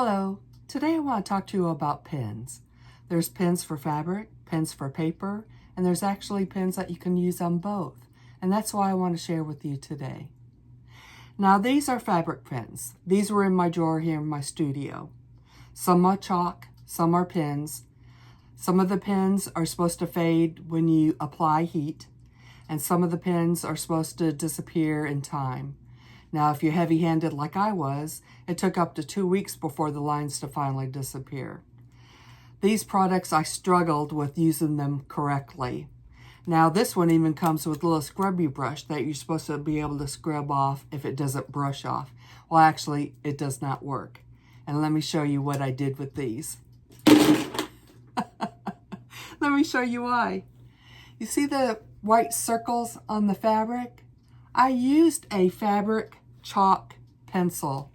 Hello, today I want to talk to you about pens. There's pens for fabric, pens for paper, and there's actually pens that you can use on both. And that's why I want to share with you today. Now these are fabric pens. These were in my drawer here in my studio. Some are chalk, some are pens. Some of the pens are supposed to fade when you apply heat, and some of the pens are supposed to disappear in time. Now, if you're heavy-handed like I was, it took up to 2 weeks before the lines to finally disappear. These products, I struggled with using them correctly. Now, this one even comes with a little scrubby brush that you're supposed to be able to scrub off if it doesn't brush off. Well, actually, it does not work. And let me show you what I did with these. Let me show you why. You see the white circles on the fabric? I used a fabric chalk pencil,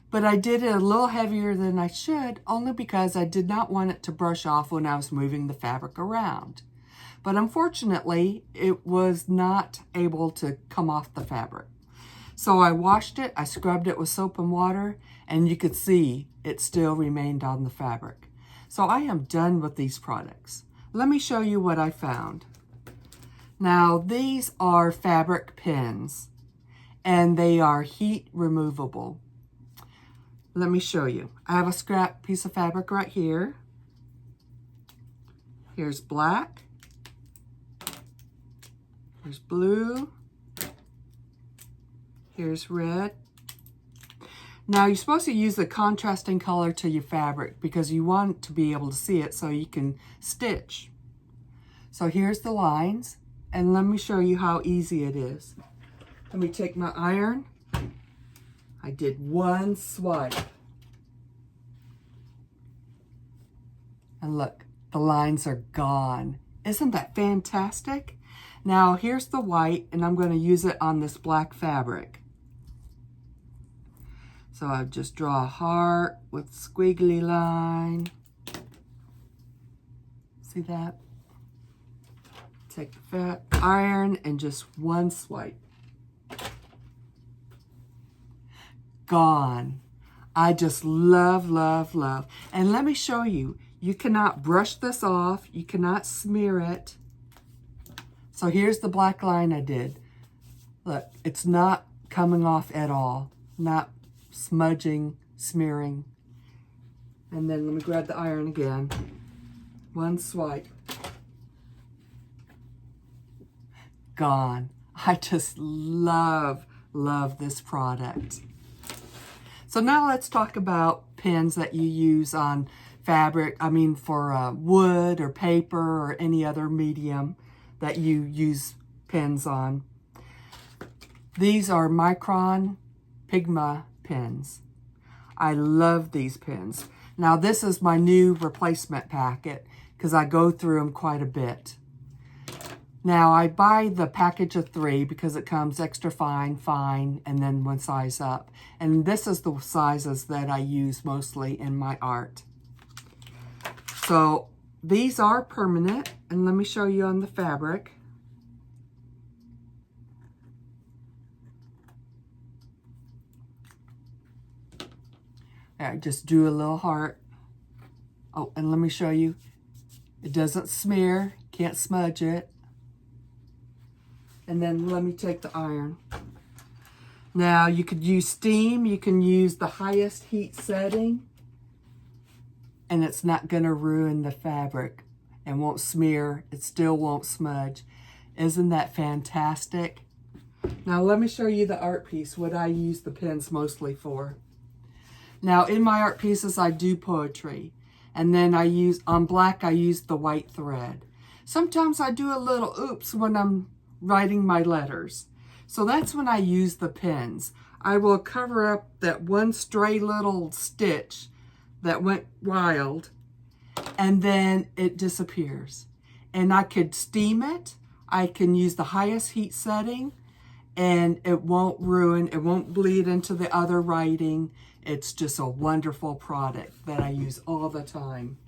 but I did it a little heavier than I should, only because I did not want it to brush off when I was moving the fabric around. But unfortunately, it was not able to come off the fabric. So I washed it, I scrubbed it with soap and water, and you could see it still remained on the fabric. So I am done with these products. Let me show you what I found. Now, these are fabric pens, and they are heat removable. Let me show you. I have a scrap piece of fabric right here. Here's black. Here's blue. Here's red. Now, you're supposed to use the contrasting color to your fabric because you want to be able to see it so you can stitch. So here's the lines. And let me show you how easy it is. Let me take my iron. I did one swipe. And look, the lines are gone. Isn't that fantastic? Now here's the white, and I'm going to use it on this black fabric. So I just draw a heart with squiggly line. See that? Take the fat iron and just one swipe. Gone. I just love, love, love. And let me show you. You cannot brush this off. You cannot smear it. So here's the black line I did. Look, it's not coming off at all. Not smudging, smearing. And then let me grab the iron again. One swipe. Gone. I just love this product. So now let's talk about pens that you use on fabric, for wood or paper or any other medium that you use pens on. These are Micron Pigma pens. I love these pens. Now this is my new replacement packet because I go through them quite a bit. Now, I buy the package of 3 because it comes extra fine, fine, and then one size up. And this is the sizes that I use mostly in my art. So, these are permanent, and let me show you on the fabric. I just drew a little heart. Oh, and let me show you. It doesn't smear, can't smudge it. And then let me take the iron. Now you could use steam, you can use the highest heat setting, and it's not gonna ruin the fabric and won't smear, it still won't smudge. Isn't that fantastic? Now let me show you the art piece, what I use the pens mostly for. Now in my art pieces I do poetry, and then on black I use the white thread. Sometimes I do a little oops when I'm writing my letters. So that's when I use the pens. I will cover up that one stray little stitch that went wild, and then it disappears. And I could steam it. I can use the highest heat setting, and it won't ruin, it won't bleed into the other writing. It's just a wonderful product that I use all the time.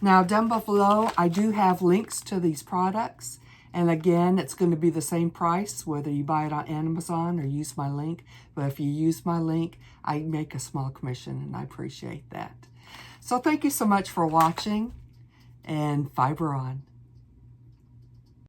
Now down below, I do have links to these products, And again, it's going to be the same price whether you buy it on Amazon or use my link. But if you use my link, I make a small commission, and I appreciate that. So thank you so much for watching, and fiber on.